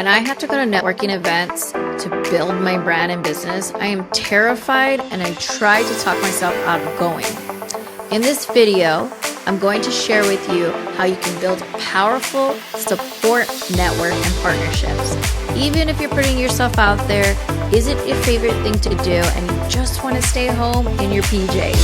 When I have to go to networking events to build my brand and business, I am terrified and I try to talk myself out of going. In this video, I'm going to share with you how you can build a powerful support network and partnerships. Even if you're putting yourself out there, is it your favorite thing to do and you just want to stay home in your PJs?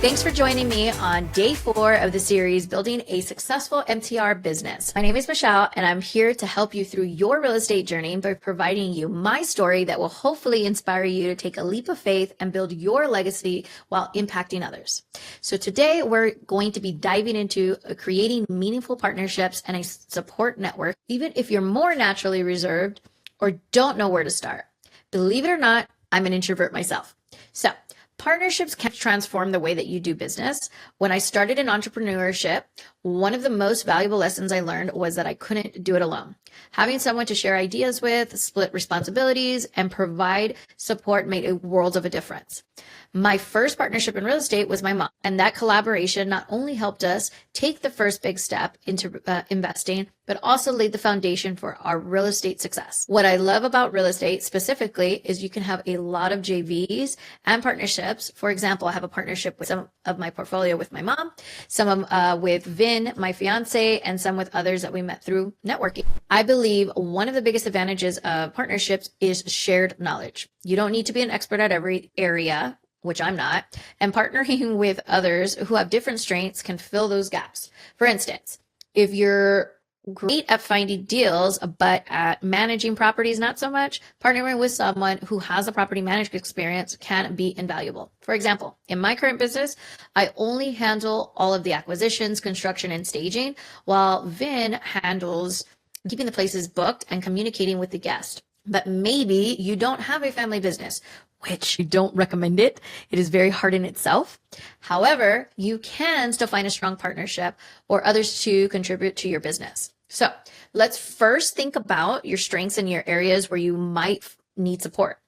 Thanks for joining me on day 4 of the series, Building a Successful MTR Business. My name is Michelle, and I'm here to help you through your real estate journey by providing you my story that will hopefully inspire you to take a leap of faith and build your legacy while impacting others. So today we're going to be diving into creating meaningful partnerships and a support network, even if you're more naturally reserved or don't know where to start. Believe it or not, I'm an introvert myself. So partnerships can transform the way that you do business. When I started in entrepreneurship, one of the most valuable lessons I learned was that I couldn't do it alone. Having someone to share ideas with, split responsibilities, and provide support made a world of a difference. My first partnership in real estate was my mom, and that collaboration not only helped us take the first big step into investing, but also laid the foundation for our real estate success. What I love about real estate specifically is you can have a lot of JVs and partnerships. For example, I have a partnership with some of my portfolio with my mom, some with Vin, my fiance, and some with others that we met through networking. I believe one of the biggest advantages of partnerships is shared knowledge. You don't need to be an expert at every area, which I'm not, and partnering with others who have different strengths can fill those gaps. For instance, if you're great at finding deals, but at managing properties, not so much, partnering with someone who has a property management experience can be invaluable. For example, in my current business, I only handle all of the acquisitions, construction, and staging, while Vin handles keeping the places booked and communicating with the guest. But maybe you don't have a family business, which I don't recommend it. It is very hard in itself. However, you can still find a strong partnership or others to contribute to your business. So let's first think about your strengths and your areas where you might need support.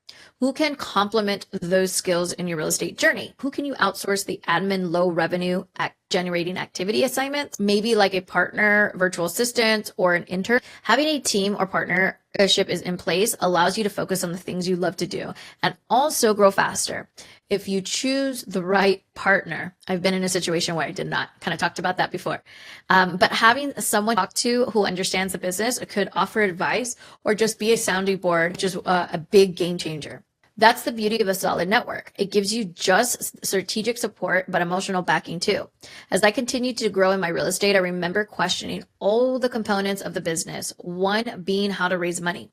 Who can complement those skills in your real estate journey? Who can you outsource the admin low revenue generating activity assignments? Maybe like a partner, virtual assistant, or an intern. Having a team or partnership is in place allows you to focus on the things you love to do and also grow faster. If you choose the right partner, I've been in a situation where I did not, kind of talked about that before. But having someone to talk to who understands the business could offer advice or just be a sounding board, which is a big game changer. That's the beauty of a solid network. It gives you just strategic support, but emotional backing too. As I continued to grow in my real estate, I remember questioning all the components of the business, one being how to raise money.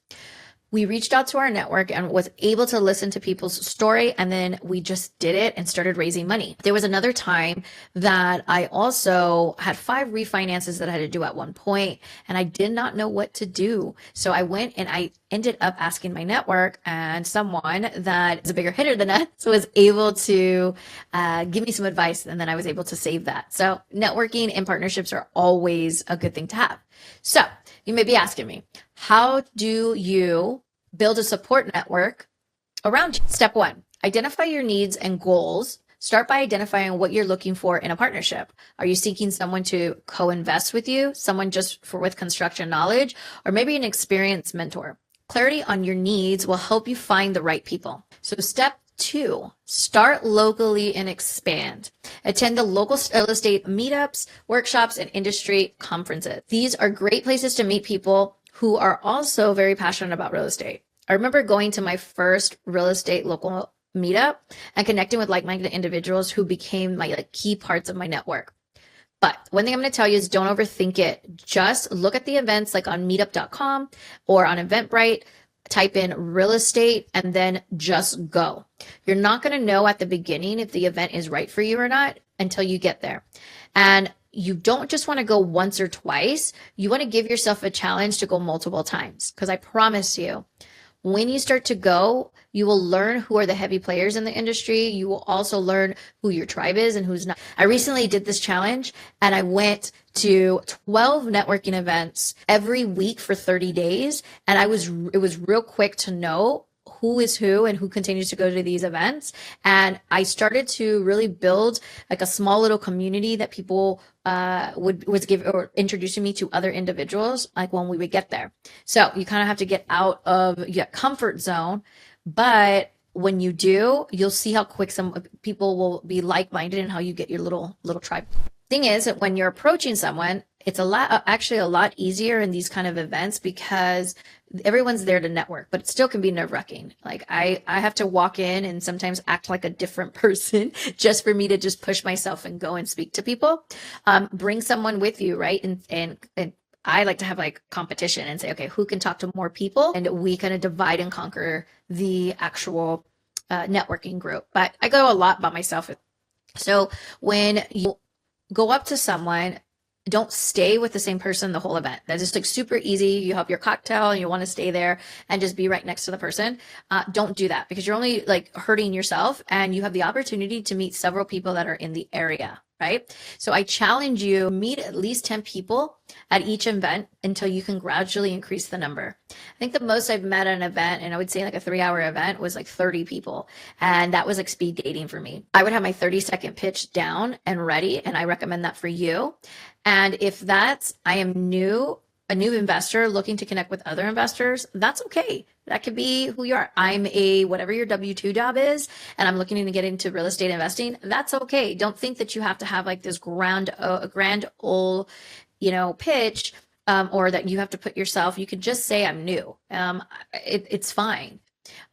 We reached out to our network and was able to listen to people's story, and then we just did it and started raising money. There was another time that I also had 5 refinances that I had to do at one point, and I did not know what to do. So I went and I ended up asking my network and someone that is a bigger hitter than us was able to give me some advice, and then I was able to save that. So networking and partnerships are always a good thing to have. So you may be asking me, how do you build a support network around you? Step 1, identify your needs and goals. Start by identifying what you're looking for in a partnership. Are you seeking someone to co-invest with you, someone just with construction knowledge, or maybe an experienced mentor? Clarity on your needs will help you find the right people. So step 2, start locally and expand. Attend the local real estate meetups, workshops, and industry conferences. These are great places to meet people who are also very passionate about real estate. I remember going to my first real estate local meetup and connecting with like-minded individuals who became my key parts of my network. But one thing I'm going to tell you is don't overthink it. Just look at the events like on meetup.com or on Eventbrite. Type in real estate and then just go. You're not going to know at the beginning if the event is right for you or not until you get there. And you don't just want to go once or twice. You want to give yourself a challenge to go multiple times, because I promise you, When you start to go, you will learn who are the heavy players in the industry. You will also learn who your tribe is and who's not. I recently did this challenge and I went to 12 networking events every week for 30 days. And it was real quick to know who is who and who continues to go to these events. And I started to really build like a small little community that people was give or introducing me to other individuals like when we would get there. So you kind of have to get out of your comfort zone, but when you do, you'll see how quick some people will be like-minded and how you get your little tribe. Thing is that when you're approaching someone, it's actually a lot easier in these kind of events because everyone's there to network, but it still can be nerve-wracking. Like I have to walk in and sometimes act like a different person just for me to just push myself and go and speak to people. Bring someone with you, right? And I like to have like competition and say, okay, who can talk to more people? And we kind of divide and conquer the actual networking group. But I go a lot by myself. So when you go up to someone, don't stay with the same person the whole event. That's just like super easy. You have your cocktail and you want to stay there and just be right next to the person. Don't do that because you're only like hurting yourself and you have the opportunity to meet several people that are in the area, right? So I challenge you, meet at least 10 people at each event until you can gradually increase the number. I think the most I've met at an event, and I would say like a 3-hour event, was like 30 people. And that was like speed dating for me. I would have my 30-second pitch down and ready, and I recommend that for you. And if I am a new investor looking to connect with other investors, that's okay. That could be who you are. I'm whatever your W-2 job is, and I'm looking to get into real estate investing. That's okay. Don't think that you have to have like this grand old, pitch, or that you have to put yourself. You could just say I'm new. It's fine.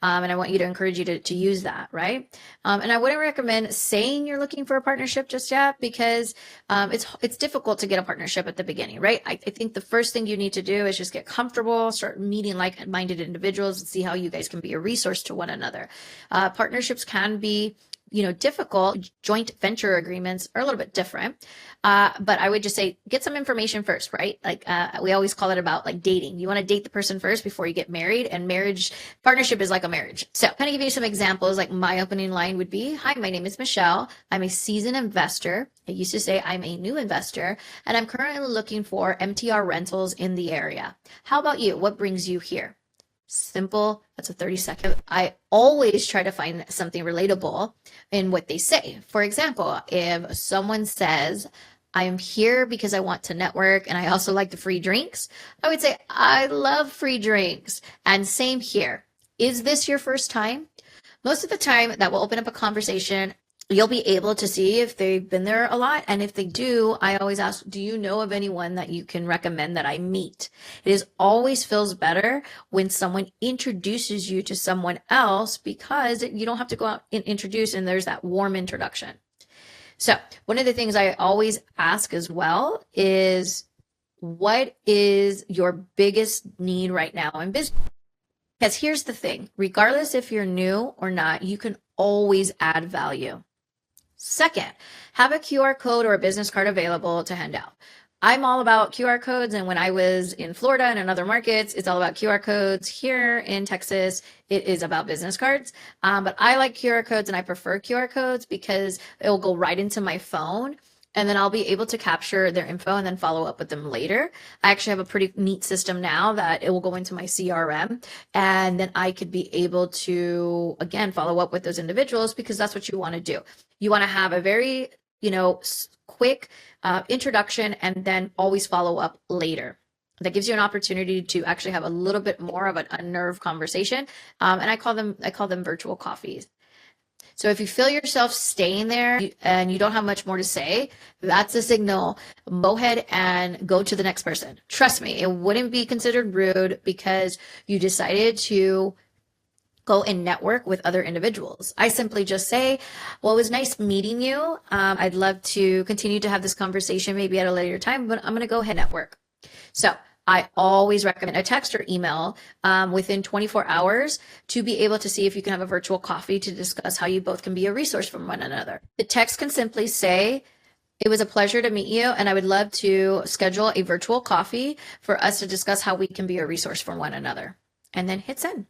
And I want you to encourage you to use that, right? And I wouldn't recommend saying you're looking for a partnership just yet because it's difficult to get a partnership at the beginning, right? I think the first thing you need to do is just get comfortable, start meeting like-minded individuals and see how you guys can be a resource to one another. Partnerships can be difficult. Joint venture agreements are a little bit different. But I would just say, get some information first, right? Like, we always call it about like dating. You want to date the person first before you get married, and partnership is like a marriage. So kind of give you some examples. Like my opening line would be, hi, my name is Michelle. I'm a seasoned investor. I used to say I'm a new investor, and I'm currently looking for MTR rentals in the area. How about you? What brings you here? Simple. That's a 30-second. I always try to find something relatable in what they say. For example, if someone says, I'm here because I want to network and I also like the free drinks, I would say, I love free drinks. And same here. Is this your first time? Most of the time that will open up a conversation. You'll be able to see if they've been there a lot. And if they do, I always ask, do you know of anyone that you can recommend that I meet? Always feels better when someone introduces you to someone else because you don't have to go out and introduce, and there's that warm introduction. So one of the things I always ask as well is, what is your biggest need right now in business? Because here's the thing, regardless if you're new or not, you can always add value. Second, have a QR code or a business card available to hand out. I'm all about QR codes, and when I was in Florida and in other markets, it's all about QR codes. Here in Texas, it is about business cards. But I like QR codes, and I prefer QR codes because it will go right into my phone, and then I'll be able to capture their info and then follow up with them later. I actually have a pretty neat system now that it will go into my CRM, and then I could be able to, again, follow up with those individuals because that's what you want to do. You want to have a very, quick introduction and then always follow up later. That gives you an opportunity to actually have a little bit more of an unnerved conversation. And I call them virtual coffees. So if you feel yourself staying there and you don't have much more to say, that's a signal. Go ahead and go to the next person. Trust me, it wouldn't be considered rude because you decided to go and network with other individuals. I simply just say, well, it was nice meeting you. I'd love to continue to have this conversation maybe at a later time, but I'm going to go ahead and network. So I always recommend a text or email within 24 hours to be able to see if you can have a virtual coffee to discuss how you both can be a resource from one another. The text can simply say, it was a pleasure to meet you, and I would love to schedule a virtual coffee for us to discuss how we can be a resource for one another. And then hit send.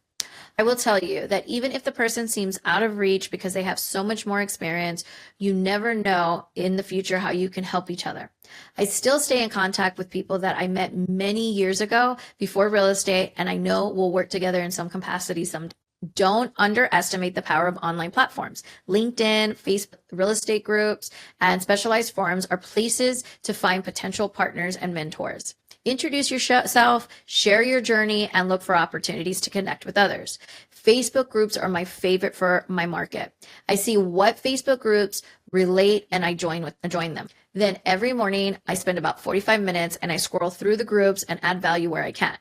I will tell you that even if the person seems out of reach because they have so much more experience, you never know in the future how you can help each other. I still stay in contact with people that I met many years ago before real estate, and I know we'll work together in some capacity someday. Don't underestimate the power of online platforms. LinkedIn, Facebook, real estate groups, and specialized forums are places to find potential partners and mentors. Introduce yourself, share your journey, and look for opportunities to connect with others. Facebook groups are my favorite for my market. I see what Facebook groups relate and I join them. Then every morning I spend about 45 minutes and I scroll through the groups and add value where I can.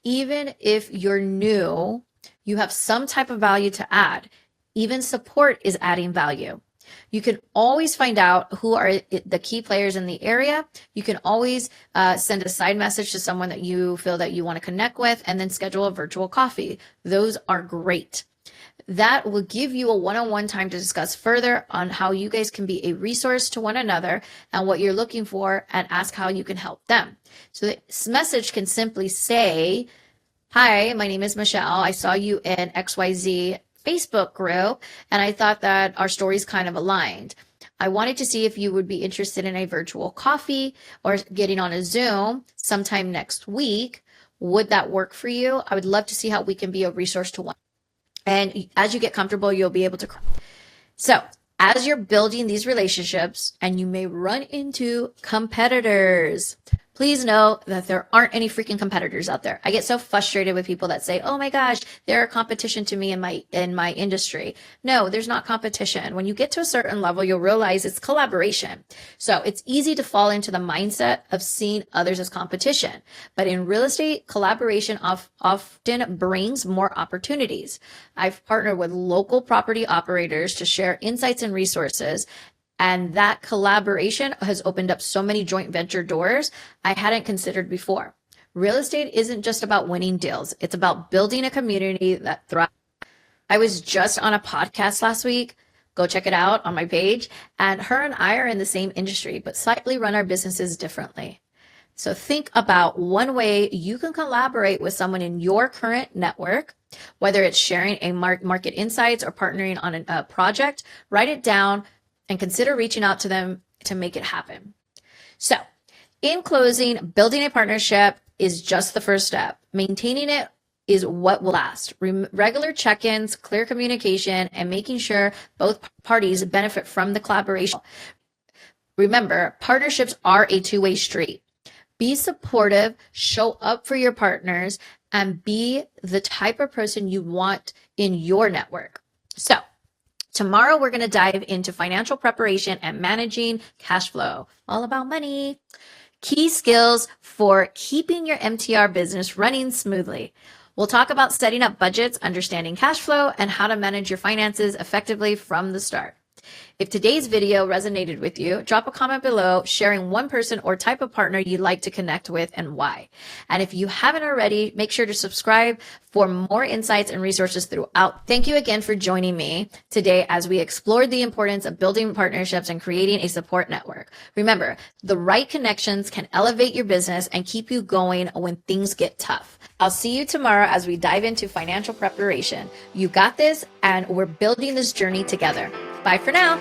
Even if you're new, you have some type of value to add. Even support is adding value. You can always find out who are the key players in the area. You can always send a side message to someone that you feel that you want to connect with, and then schedule a virtual coffee. Those are great. That will give you a one-on-one time to discuss further on how you guys can be a resource to one another and what you're looking for, and ask how you can help them. So this message can simply say, "Hi, my name is Michelle. I saw you in XYZ Facebook group, and I thought that our stories kind of aligned. I wanted to see if you would be interested in a virtual coffee or getting on a Zoom sometime next week. Would that work for you? I would love to see how we can be a resource to one." And as you get comfortable, you'll be able to. So as you're building these relationships, and you may run into competitors, please know that there aren't any freaking competitors out there. I get so frustrated with people that say, "Oh my gosh, they're a competition to me in my industry." No, there's not competition. When you get to a certain level, you'll realize it's collaboration. So it's easy to fall into the mindset of seeing others as competition. But in real estate, collaboration often brings more opportunities. I've partnered with local property operators to share insights and resources, and that collaboration has opened up so many joint venture doors I hadn't considered before. Real estate isn't just about winning deals. It's about building a community that thrives. I was just on a podcast last week. Go check it out on my page. And her and I are in the same industry, but slightly run our businesses differently. So think about one way you can collaborate with someone in your current network, whether it's sharing a market insights or partnering on a project. Write it down and consider reaching out to them to make it happen. So in closing, building a partnership is just the first step. Maintaining it is what will last. Regular check-ins, clear communication, and making sure both parties benefit from the collaboration. Remember, partnerships are a two-way street. Be supportive, show up for your partners, and be the type of person you want in your network. So tomorrow, we're going to dive into financial preparation and managing cash flow, all about money. Key skills for keeping your MTR business running smoothly. We'll talk about setting up budgets, understanding cash flow, and how to manage your finances effectively from the start. If today's video resonated with you, drop a comment below sharing one person or type of partner you'd like to connect with and why. And if you haven't already, make sure to subscribe for more insights and resources throughout. Thank you again for joining me today as we explored the importance of building partnerships and creating a support network. Remember, the right connections can elevate your business and keep you going when things get tough. I'll see you tomorrow as we dive into financial preparation. You got this, and we're building this journey together. Bye for now.